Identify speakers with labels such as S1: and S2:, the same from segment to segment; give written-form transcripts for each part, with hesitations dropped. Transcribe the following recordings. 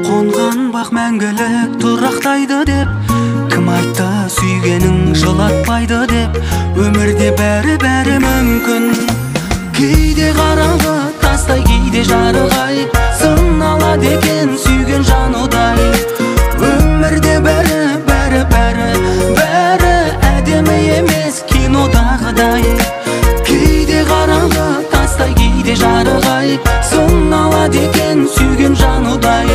S1: Қонған бақ мәңгілік тұрақтайды деп, кім айтты сүйгенің жылатпайды деп. Өмірде бәрі мүмкін. Кейде қараңғы тастай, кейде жарық-ай, сыналады екен сүйген жан удай. Өмірде бәрі әдемі емес кинодағыдай. Кейде қараңғы тастай, кейде жарық-ай, сыналады екен сүйген жан удай.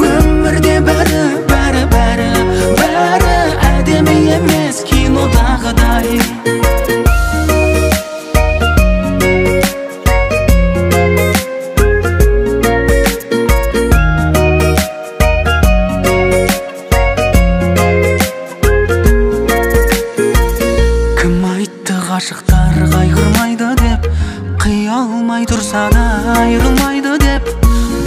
S1: Өмірде бәрі әдемі емес кинодағыдай. Кім айтты ғашықтар қайғырмайды деп, қия алмай тұрса да айырылмайды деп,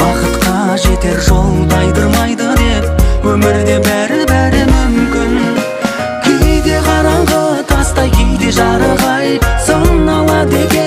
S1: бақытқа жетер жол тайдырмайды деп. Өмірде бәрі мүмкін. Кейде қараңғы тастай, кейде жарық-ай, сыналады екен